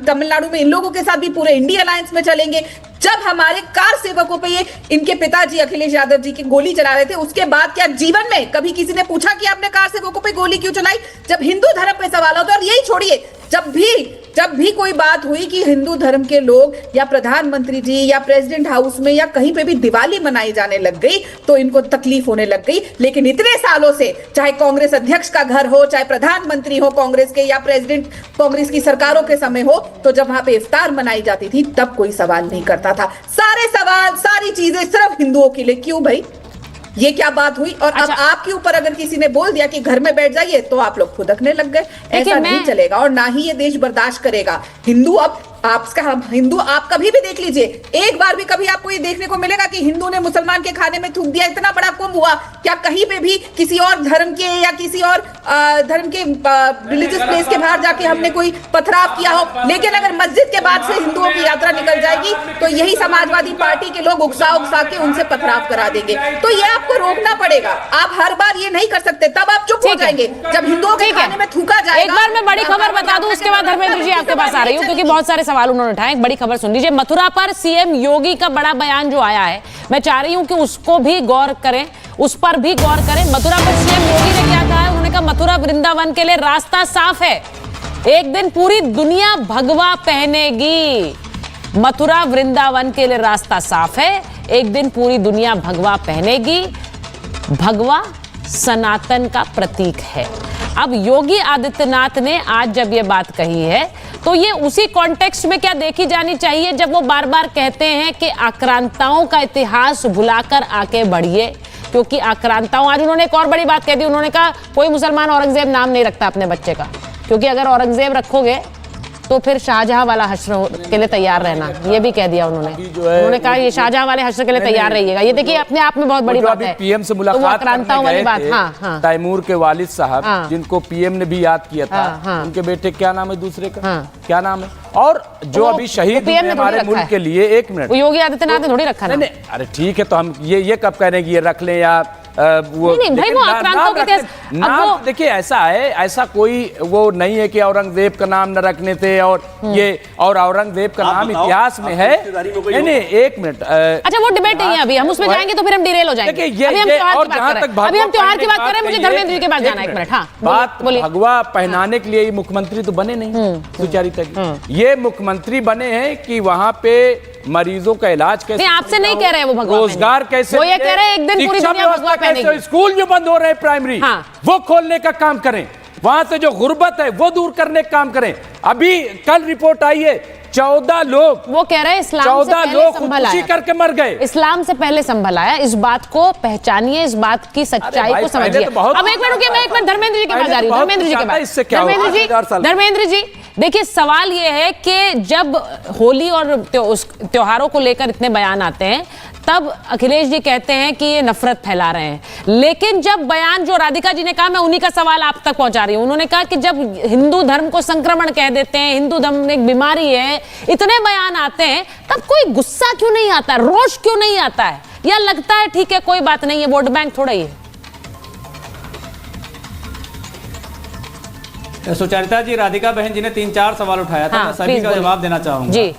तमिलनाडु में इन लोगों के साथ भी पूरे इंडिया अलायंस में चलेंगे। जब हमारे कार सेवकों पे ये इनके पिताजी अखिलेश यादव जी की गोली चला रहे थे, उसके बाद क्या जीवन में कभी किसी ने पूछा कि आपने कार सेवकों पे गोली क्यों चलाई? जब हिंदू धर्म पे सवाल होता है, और यही छोड़िए, जब भी कोई बात हुई कि हिंदू धर्म के लोग या प्रधानमंत्री जी या प्रेसिडेंट हाउस में या कहीं पे भी दिवाली मनाई जाने लग गई, तो इनको तकलीफ होने लग गई। लेकिन इतने सालों से, चाहे कांग्रेस अध्यक्ष का घर हो, चाहे प्रधानमंत्री हो कांग्रेस के, या प्रेसिडेंट कांग्रेस की सरकारों के समय हो, तो जब वहां पे इफ्तार मनाई जाती थी, तब कोई सवाल नहीं करता था। सारे सवाल, सारी चीजें सिर्फ हिंदुओं के लिए। क्यों भाई, ये क्या बात हुई? और अब आपके ऊपर अगर किसी ने बोल दिया कि घर में बैठ जाइए, तो आप लोग फुदकने लग गए। ऐसा नहीं चलेगा, और ना ही ये देश बर्दाश्त करेगा। हिंदू अब हम हिंदू, आप कभी भी देख लीजिए, एक बार भी कभी आपको ये देखने को मिलेगा कि हिंदू ने मुसलमान के खाने में थूक दिया। इतना बड़ा कुंभ हुआ, क्या कहीं पे भी किसी और धर्म के या किसी और धर्म के रिलीजियस प्लेस के बाहर जाके हमने कोई पथराव किया हो? लेकिन अगर मस्जिद के बाद से हिंदुओं की यात्रा निकल जाएगी तो यही समाजवादी पार्टी के लोग उकसा के उनसे पथराव करा देंगे। तो ये आपको रोकना पड़ेगा। आप हर बार ये नहीं कर सकते, तब आप चुप हो जाएंगे जब हिंदुओं के खाने में थूका जाएगा। एक बार मैं बड़ी खबर बता दूं, उसके बाद धर्मेंद्र जी आपके पास आ रही हूं, क्योंकि बहुत सारे सवाल उन्होंने उठाए। एक बड़ी खबर सुन लीजिए, मथुरा पर सीएम योगी का बड़ा बयान जो आया है, मैं चाह रही हूं कि उसको भी गौर करें, उस पर भी गौर करें। मथुरा पर सीएम योगी ने क्या कहा है? उन्होंने कहा मथुरा वृंदावन के लिए रास्ता साफ है, एक दिन पूरी दुनिया भगवा पहनेगी। मथुरा वृंदावन के लिए रास्ता साफ है, एक दिन पूरी दुनिया भगवा पहनेगी। भगवा सनातन का प्रतीक है। अब योगी आदित्यनाथ ने आज जब ये बात कही है तो ये उसी कॉन्टेक्स्ट में क्या देखी जानी चाहिए जब वो बार बार कहते हैं कि आक्रांताओं का इतिहास भुलाकर आगे बढ़िए, क्योंकि आक्रांताओं, आज उन्होंने एक और बड़ी बात कह दी। उन्होंने कहा कोई मुसलमान औरंगजेब नाम नहीं रखता अपने बच्चे का, क्योंकि अगर औरंगजेब रखोगे तो फिर शाहजहां वाला हश्र के लिए तैयार रहना, ये भी कह दिया उन्होंने। उन्होंने कहा ये शाहजहां वाले हश्र के लिए तैयार रहिएगा। ये देखिए अपने आप में बहुत बड़ी बात है। पीएम से मुलाकात करने वाली गए बात, थे, हाँ। तैमूर के वालिद साहब, जिनको पीएम ने भी याद किया था, हाँ। उनके बेटे क्या नाम है दूसरे का, क्या नाम है, और जो अभी शहीद हुए हमारे मुल्क के लिए, एक मिनट, योगी आदित्यनाथ ने थोड़ी रखा। नहीं, अरे ठीक है, तो हम ये कब कह रहे हैं कि ये रख लें या वो नहीं भाई, वो आक्रांतों के इतिहास, नाम देखिए ऐसा है, ऐसा कोई वो नहीं है कि औरंगजेब का नाम न रखने थे और ये, और औरंगजेब का नाम इतिहास में है। नहीं, एक मिनट, अच्छा वो डिबेट नहीं है अभी, हम उसमें जाएंगे तो फिर हम डिरेल हो जाएंगे। अभी हम त्योहार की बात कर रहे हैं, मुझे धर्मेंद्र जी के पास जाना है। एक मिनट, हाँ बात, भगवा पहनाने के लिए मुख्यमंत्री तो बने नहीं सुचारिता, ये मुख्यमंत्री बने हैं कि वहां पे मरीजों का इलाज कैसे, आपसे नहीं कह रहे हैं वो भगवान, रोजगार कैसे, वो ये कह रहे हैं एक दिन पूरी दुनिया भगवा पहनेगी। स्कूल जो बंद हो रहे हैं प्राइमरी, वो खोलने का काम करें, वहां से जो गुर्बत है वो दूर करने का काम करें। अभी कल रिपोर्ट आई है 14 लोग, वो कह रहे हैं इस्लाम 14 लोग खुदकुशी करके मर गए। इस्लाम से पहले संभल आया, इस बात को पहचानिए, इस बात की सच्चाई को समझिए। अब एक मिनट रुकिए, मैं एक मिनट धर्मेंद्र जी के पास जा रही हूँ। धर्मेंद्र जी के पास, धर्मेंद्र जी देखिए, सवाल ये है कि जब होली और त्योहारों को लेकर इतने बयान आते हैं तब अखिलेश जी कहते हैं कि ये नफरत फैला रहे हैं, लेकिन जब बयान जो राधिका जी ने कहा, मैं उन्हीं का सवाल आप तक पहुंचा रही हूं, उन्होंने कहा कि जब हिंदू धर्म को संक्रमण कह देते हैं, हिंदू धर्म एक बीमारी है, इतने बयान आते हैं, तब कोई गुस्सा क्यों नहीं आता, रोष क्यों नहीं आता है, या लगता है ठीक है कोई बात नहीं है, वोट बैंक थोड़ा ही है? सुचरिता जी, राधिका बहन जी ने 3-4 सवाल उठाया था, मैं सभी का जवाब देना चाहूंगा जी।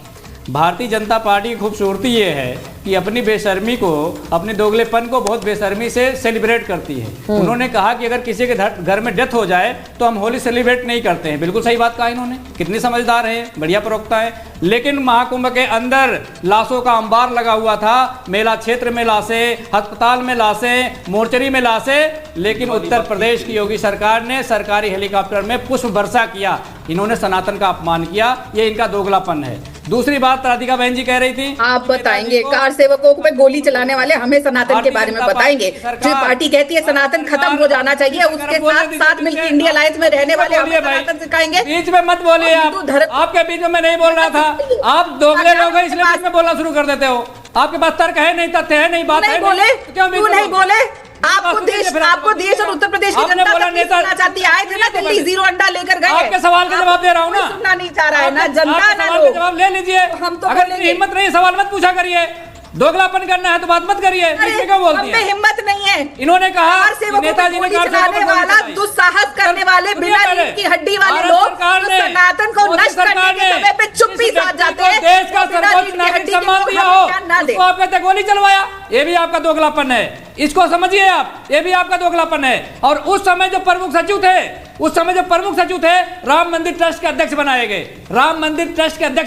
भारतीय जनता पार्टी की खूबसूरती ये है कि अपनी बेशर्मी को, अपने दोगलेपन को बहुत बेशर्मी से सेलिब्रेट करती है। उन्होंने कहा कि अगर किसी के घर में डेथ हो जाए तो हम होली सेलिब्रेट नहीं करते हैं। बिल्कुल सही बात कहा इन्होंने, कितनी समझदार है, बढ़िया प्रवक्ता है। लेकिन महाकुंभ के अंदर लाशों का अंबार लगा हुआ था, मेला क्षेत्र में लाशें, अस्पताल में लाशें, मोर्चरी में लाशें, लेकिन उत्तर प्रदेश की योगी सरकार ने सरकारी हेलीकॉप्टर में पुष्प वर्षा किया। इन्होंने सनातन का अपमान किया, ये इनका दोगलापन है। दूसरी बात राधिका बहन जी कह रही थी, आप बताएंगे कार सेवकों पे गोली चलाने वाले हमें सनातन के बारे में बताएंगे। जो पार्टी कहती है सनातन खत्म हो जाना चाहिए, उसके साथ साथ मिलकर इंडिया अलायंस में रहने वाले हमें सनातन सिखाएंगे। बीच में मत बोलिए आपके बीच में मैं नहीं बोल रहा था, आप दोगले लोग हैं इसलिए बीच में बोलना शुरू कर देते हो। आपके पास तर्क है नहीं, तथ्य है नहीं, बात है बोले, क्यों नहीं बोले? आपको देश और उत्तर प्रदेश की जनता सुनना चाहती है, आए थे ना दिल्ली, 0 अंडा लेकर गए। आपके सवाल का जवाब दे रहा हूँ ना, सुनना नहीं चाह रहा है ना जनता, ना लोग। जवाब ले लीजिए, हम तो अगर हिम्मत नहीं सवाल मत पूछा करिए, दोगलापन करना है तो बात मत करिए। क्या बोलती है? हिम्मत नहीं है। इन्होंने कहा नेताजी ने वाला दुस्साहस करने वाले, बिना रीढ़ की हड्डी वाले लोग सनातन को नष्ट करने के समय पे चुप्पी साध जाते हैं। देश का सर्वोच्च नागरिक सम्मान दिया हो, उसको आप कहते गोली चलवाया, ये भी आपका दोगलापन है, इसको समझिए आप, ये भी आपका दोगलापन है। और उस समय जो प्रमुख सचिव थे, राम मंदिर ट्रस्ट के अध्यक्ष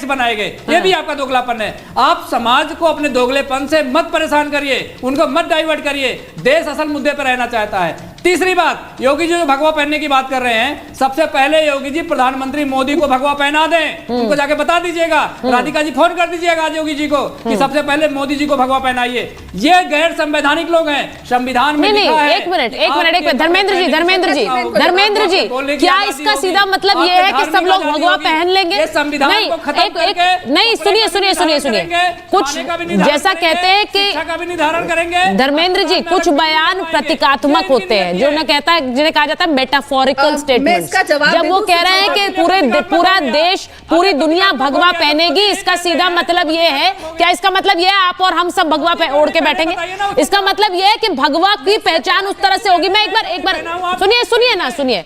बनाए गए, ये भी आपका दोगलापन है। आप समाज को अपने दोगलेपन से मत परेशान करिए, उनको मत डाइवर्ट करिए। देश असल मुद्दे पर रहना चाहता है। तीसरी बात, योगी जी जो भगवा पहनने की बात कर रहे हैं, सबसे पहले योगी जी प्रधानमंत्री मोदी को भगवा पहना दें, उनको जाके बता दीजिएगा। राधिका जी फोन कर दीजिएगा आज योगी जी को कि सबसे पहले मोदी जी को भगवा पहनाइए। ये गैर संवैधानिक लोग हैं, संविधान में लिखा है। एक मिनट धर्मेंद्र जी, क्या इसका सीधा मतलब ये है कि सब लोग भगवा पहन लेंगे? नहीं, सुनिए, कुछ जैसा कहते हैं कि निर्धारण करेंगे धर्मेंद्र जी, कुछ बयान प्रतीकात्मक होते हैं, जो न कहता है, जिन्हें कहा जाता है मेटाफोरिकल स्टेटमेंट। जब वो कह रहे हैं कि पूरा देश, पूरी दुनिया भगवा पहनेगी, इसका सीधा मतलब ये है, क्या इसका मतलब ये है आप और हम सब भगवा ओढ़ के बैठेंगे? इसका मतलब ये है कि भगवा की पहचान उस तरह से होगी। मैं एक बार सुनिए,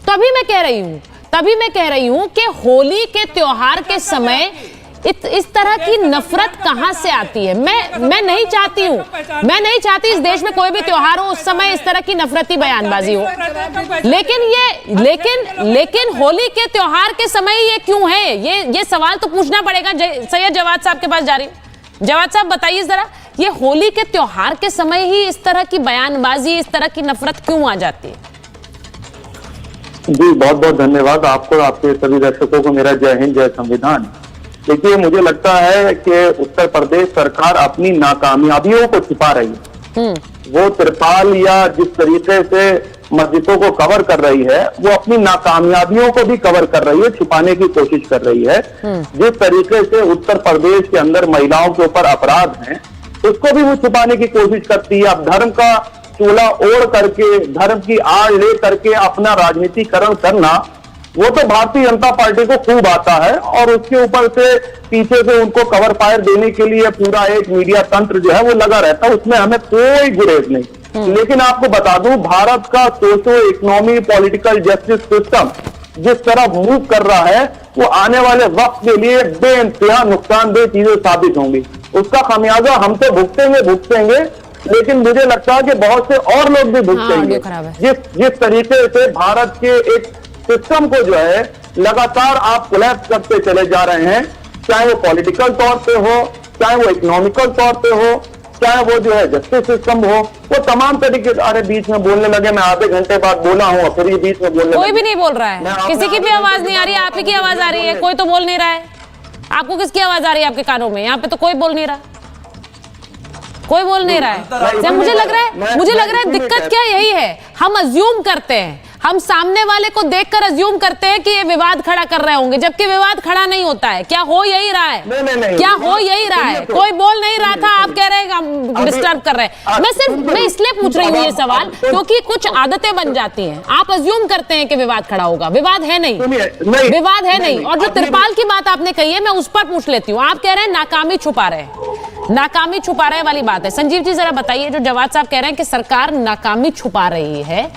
तभी मैं कह रही हूं कि होली के त्योहार के समय इस तरह की नफरत कहां से आती है? मैं नहीं चाहती इस देश में कोई भी त्योहार हो उस समय इस तरह की नफरती बयानबाजी हो, लेकिन होली के त्योहार के समय ये क्यों है? ये सवाल तो पूछना पड़ेगा। सैयद जवाद साहब के पास जा रही हूं। जवाद साहब बताइए जरा, ये होली के त्योहार के समय ही इस तरह की बयानबाजी, इस तरह की नफरत क्यों आ जाती है? जी बहुत बहुत धन्यवाद आपको, आपके सभी दर्शकों को मेरा जय हिंद, जय संविधान। देखिए, मुझे लगता है कि उत्तर प्रदेश सरकार अपनी नाकामयाबियों को छिपा रही है। वो तिरपाल या जिस तरीके से मस्जिदों को कवर कर रही है, वो अपनी नाकामयाबियों को भी कवर कर रही है, छुपाने की कोशिश कर रही है। जिस तरीके से उत्तर प्रदेश के अंदर महिलाओं के ऊपर अपराध हैं, उसको भी वो छुपाने की कोशिश करती है। अब धर्म का चोला ओढ़ करके, धर्म की आड़ ले करके अपना राजनीतिकरण करना, वो तो भारतीय जनता पार्टी को खूब आता है, और उसके ऊपर से पीछे से उनको कवर फायर देने के लिए पूरा एक मीडिया तंत्र जो है वो लगा रहता है। उसमें हमें कोई गुरेज नहीं। लेकिन आपको बता दूं, भारत का socio economy political justice system जिस तरह मूव कर रहा है, वो आने वाले वक्त के लिए बेइंतहा नुकसानदेह चीजें साबित होंगी। उसका खामियाजा हम तो भुगतेंगे, लेकिन मुझे लगता है कि बहुत से और लोग भी भुगतेंगे। जिस तरीके से भारत के एक सिस्टम को जो है लगातार आप कोलैप्स करते चले जा रहे हैं, चाहे वो पॉलिटिकल तौर पे हो, चाहे वो इकोनॉमिकल तौर पे हो, चाहे वो जो है जस्टिस सिस्टम हो, वो तमाम तरीके। अरे बीच में बोलने लगे, मैं आधे घंटे बाद बोला हूँ, फिर ये बीच में बोलने कोई भी नहीं बोल रहा है, किसी की भी आवाज नहीं आ रही है, आप ही की आवाज आ रही है, कोई तो बोल नहीं रहा है। आपको किसकी आवाज आ रही है आपके कानों में? यहाँ पे तो कोई बोल नहीं रहा, मुझे लग रहा है दिक्कत क्या यही है, हम अज्यूम करते हैं, हम सामने वाले को देखकर अज्यूम करते हैं कि ये विवाद खड़ा कर रहे होंगे, जबकि विवाद खड़ा नहीं होता है। क्या हो यही रहा है? कोई बोल नहीं रहा था, आप कह रहे हैं हम डिस्टर्ब कर रहे हैं। मैं इसलिए पूछ रही हूँ ये सवाल क्योंकि कुछ आदतें बन जाती हैं। आप अज्यूम करते हैं कि विवाद खड़ा होगा, विवाद है नहीं। और जो तिरपाल की बात आपने कही है, मैं उस पर पूछ लेती हूँ। आप कह रहे हैं नाकामी छुपा रहे वाली बात है। संजीव जी जरा बताइए, जो जवाद साहब कह रहे हैं कि सरकार नाकामी छुपा रही है,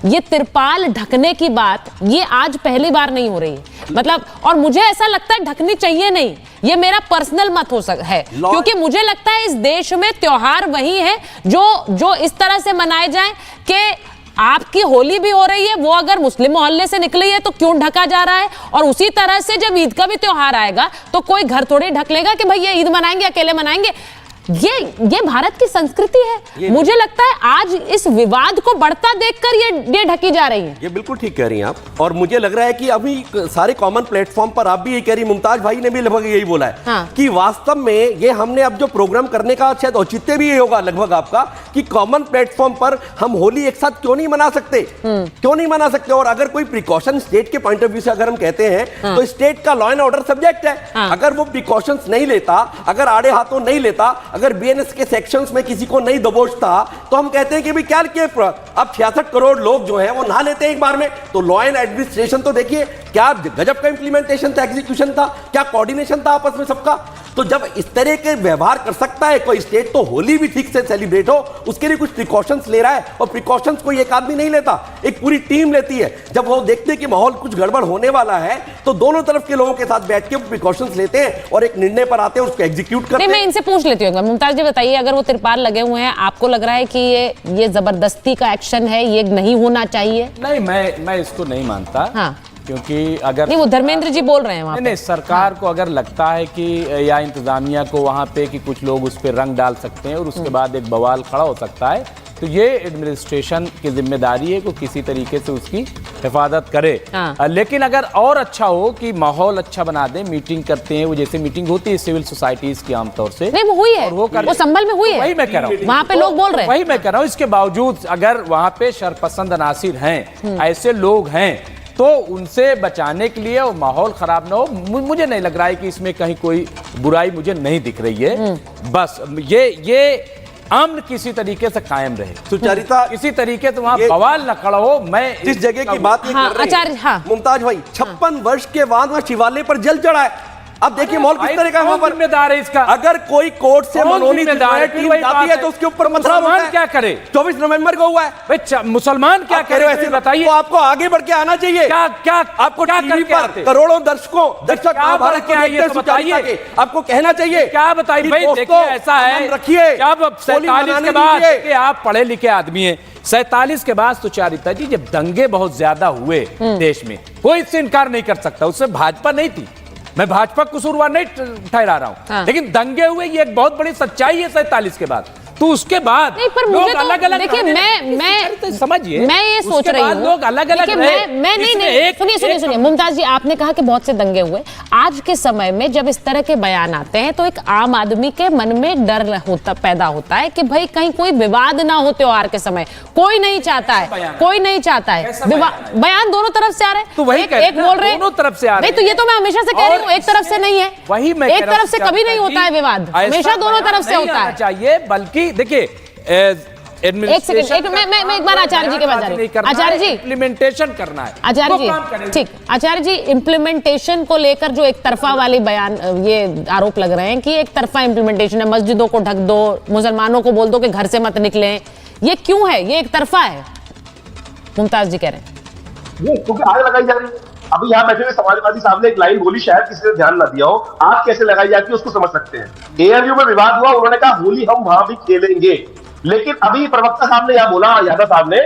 ये तिरपाल ढकने की बात ये आज पहली बार नहीं हो रही है, मतलब, और मुझे ऐसा लगता है ढकनी चाहिए नहीं। ये मेरा पर्सनल मत है, क्योंकि मुझे लगता है इस देश में त्योहार वही है जो इस तरह से मनाए जाए कि आपकी होली भी हो रही है, वो अगर मुस्लिम मोहल्ले से निकली है तो क्यों ढका जा रहा है? और उसी तरह से जब ईद का भी त्योहार आएगा तो कोई घर थोड़ी ढक लेगा कि भाई ये ईद मनाएंगे, अकेले मनाएंगे। ये भारत की संस्कृति है। मुझे लगता है आज इस विवाद को बढ़ता देखकर ये ढकी जा रही है। ये बिल्कुल ठीक कह रही हैं आप, और मुझे लग रहा है कि अभी सारे कॉमन प्लेटफॉर्म पर आप भी यही कह रही, मुमताज भाई ने भी लगभग यही बोला है। हाँ। कि वास्तव में ये हमने अब जो प्रोग्राम करने का शायद औचित्य भी ये होगा लगभग आपका, कि कॉमन प्लेटफॉर्म पर हम होली एक साथ क्यों नहीं मना सकते। और अगर कोई प्रिकॉशन स्टेट के पॉइंट ऑफ व्यू से अगर हम कहते हैं, तो स्टेट का लॉ एंड ऑर्डर सब्जेक्ट है। अगर वो प्रिकॉशंस नहीं लेता, अगर आड़े हाथों नहीं लेता, अगर बीएनएस के सेक्शंस में किसी को नहीं दबोचता, तो हम कहते हैं कि भी क्या अब 66 करोड़ लोग जो हैं वो नहा लेते हैं एक बार में। तो लॉ एंड एडमिनिस्ट्रेशन तो देखिए क्या गजब का इंप्लीमेंटेशन था, एग्जीक्यूशन था, क्या कोऑर्डिनेशन था आपस में सबका। तो जब इस तरह के व्यवहार कर सकता है कोई स्टेट, तो होली भी ठीक से सेलिब्रेट हो, उसके लिए कुछ प्रिकॉशंस ले रहा है। और प्रिकॉशंस कोई एक आदमी नहीं लेता, एक पूरी टीम लेती है। जब वो देखते हैं कि माहौल कुछ गड़बड़ होने वाला है, तो दोनों तरफ के लोगों के साथ बैठ के प्रिकॉशंस लेते हैं और एक निर्णय पर आते हैं, उसको एग्जीक्यूट करते हैं। मैं इनसे पूछ लेती हूँ, मुमताज जी बताइए, अगर वो तिरपाल लगे हुए हैं, आपको लग रहा है कि ये जबरदस्ती का एक्शन है, ये नहीं होना चाहिए? नहीं, मैं इसको नहीं मानता। हाँ। क्योंकि अगर नहीं, वो धर्मेंद्र जी बोल रहे हैं वहाँ नहीं, सरकार को अगर लगता है कि या इंतजामिया को वहाँ पे कि कुछ लोग उस पर रंग डाल सकते हैं और उसके बाद एक बवाल खड़ा हो सकता है, तो ये एडमिनिस्ट्रेशन की जिम्मेदारी है कि किसी तरीके से उसकी हिफाजत करे। लेकिन अगर और अच्छा हो कि माहौल अच्छा बना दे, मीटिंग करते हैं, वो जैसे मीटिंग होती है सिविल सोसाइटीज की आमतौर से, नहीं वो हुई है, वो संभल में हुई है, वही मैं कह रहा हूँ, वहां पे लोग बोल रहे हैं, वही मैं कह रहा हूँ। इसके बावजूद अगर वहां पे शरपसंद अनासिर हैं, ऐसे लोग हैं, तो उनसे बचाने के लिए और माहौल खराब ना हो, मुझे नहीं लग रहा है कि इसमें कहीं कोई बुराई मुझे नहीं दिख रही है। बस ये अमन किसी तरीके से कायम रहे, सुचारिता किसी तरीके से वहां बवाल न खड़ा हो। मैं जिस जगह की बात हाँ, कर रहे आचार्य, हाँ। मुमताज भाई 56 वर्ष के बाद वहां शिवालय पर जल चढ़ा है। अब देखिए माहौल किस तरह का वहां पर जिम्मेदार है इसका। अगर कोई कोर्ट से मनोनीत टीम जाती है तो उसके ऊपर मुसलमान क्या करे? 24 नवंबर को हुआ है भाई, मुसलमान क्या करे ऐसे बताइए। तो आपको आगे बढ़ के आना चाहिए। क्या आपको टीवी पर करोड़ों दर्शक महाभारत के ये तो बताइए, आपको कहना चाहिए। क्या बताइए भाई? देखिए ऐसा है, रखिए जब 47 के बाद कि आप पढ़े लिखे आदमी हैं, 47 के बाद सुचारिता जी जब दंगे बहुत ज्यादा हुए देश में, कोई इससे इनकार नहीं कर सकता, उससे भाजपा नहीं थी, मैं भाजपा कसूरवार नहीं ठहरा रहा हूं, लेकिन दंगे हुए ये एक बहुत बड़ी सच्चाई है 47 के बाद। तो उसके बाद नहीं, पर मुझे तो अलग-अलग देखिए, मैं समझिए, मैं ये सोच रही हूँ लोग अलग-अलग मैं नहीं सुनिए मुमताज जी, आपने कहा कि बहुत से दंगे हुए। आज के समय में जब इस तरह के बयान आते हैं तो एक आम आदमी के मन में डर पैदा होता है कि भाई कहीं कोई विवाद ना हो त्योहार के समय। कोई नहीं चाहता है, कोई नहीं चाहता है बयान दोनों तरफ से आ रहे हैं। तो वही एक बोल रहे हैं दोनों तरफ से आ रहे हैं। नहीं, तो ये तो मैं हमेशा से कह रही हूँ, एक तरफ से नहीं है, वही मैं एक तरफ से कभी नहीं होता है विवाद, हमेशा दोनों तरफ से होता है। चाहिए बल्कि देखिए एक सेकंड, मैं एक बार आचार्य जी के पास जा रही हूं। आचार्य जी, इम्प्लीमेंटेशन करना है आचार्य जी, ठीक। आचार्य जी, इम्प्लीमेंटेशन को लेकर जो एक तरफा वाली बयान, ये आरोप लग रहे हैं कि एक तरफा इम्प्लीमेंटेशन है, मस्जिदों को ढक दो, मुसलमानों को बोल दो कि घर से मत निकले, ये क्यों है? ये एक तरफा है, मुमताज जी कह रहे हैं। ये क्योंकि आग लगाई जा रही है। अभी यहाँ बैठे हुए समाजवादी साहब ने एक लाइन बोली, शायद किसी ने ध्यान ना दिया हो, आग कैसे लगाई जाती है उसको समझ सकते हैं। एएमयू में विवाद हुआ, उन्होंने कहा होली हम वहां भी खेलेंगे, लेकिन अभी प्रवक्ता साहब ने यह बोला, यादव साहब ने,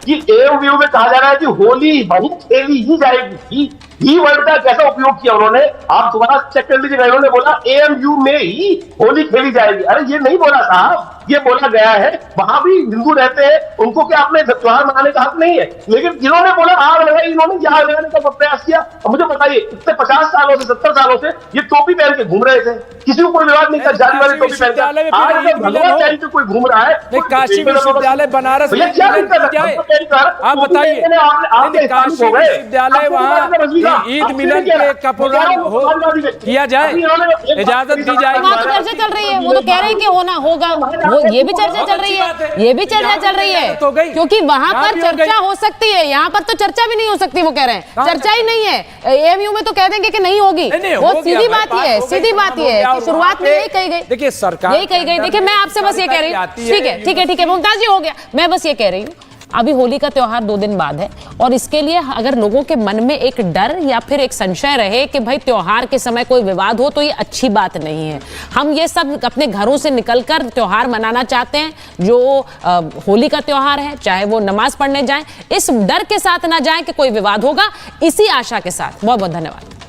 कि एएमयू में कहा जा रहा है कि होली वहीं खेली ही जाएगी। ही वर्ड का कैसा उपयोग किया उन्होंने, आप दोबारा चेक कर लीजिएगा। उन्होंने बोला एएमयू में ही होली खेली जाएगी। अरे ये नहीं बोला साहब, ये बोला गया है वहां भी हिंदू रहते हैं, उनको क्या अपने त्योहार मनाने का हक नहीं है? लेकिन जिन्होंने बोला आग लगाई, इन्होंने आग लगाने का प्रयास किया। मुझे बताइए, इतने 50 सालों से 70 सालों से ये टोपी पहन के घूम रहे थे, किसी को कोई विवाद नहीं था, जाली वाली टोपी पहन के। आज भगवान चाहे तो कोई घूम रहा है, काशी विश्वविद्यालय बनारस में, आप बताइए काशी विश्वविद्यालय वहाँ ईद मिलन का प्रोग्राम किया जाए, इजाजत दी जाए। वहाँ तो चर्चा चल रही है, वो तो कह रहे हैं कि होना होगा, वो ये भी चर्चा चल रही है, ये भी चर्चा चल रही है, क्योंकि वहां पर चर्चा हो सकती है, यहाँ पर तो चर्चा भी नहीं हो सकती। वो कह रहे हैं चर्चा ही नहीं है, एएमयू में तो कह देंगे कि नहीं होगी। वो सीधी बात ही है, सीधी बात ही है कि शुरुआत में यही कही गई। देखिए सरकार यही कही गई। देखिए मैं आपसे बस ये कह रही हूँ, ठीक है मुमताज जी, हो गया। मैं बस ये कह रही हूँ, अभी होली का त्योहार 2 दिन बाद है, और इसके लिए अगर लोगों के मन में एक डर या फिर एक संशय रहे कि भाई त्योहार के समय कोई विवाद हो, तो ये अच्छी बात नहीं है। हम ये सब अपने घरों से निकलकर त्योहार मनाना चाहते हैं, जो होली का त्योहार है, चाहे वो नमाज पढ़ने जाएं, इस डर के साथ ना जाएं कि कोई विवाद होगा। इसी आशा के साथ बहुत बहुत धन्यवाद।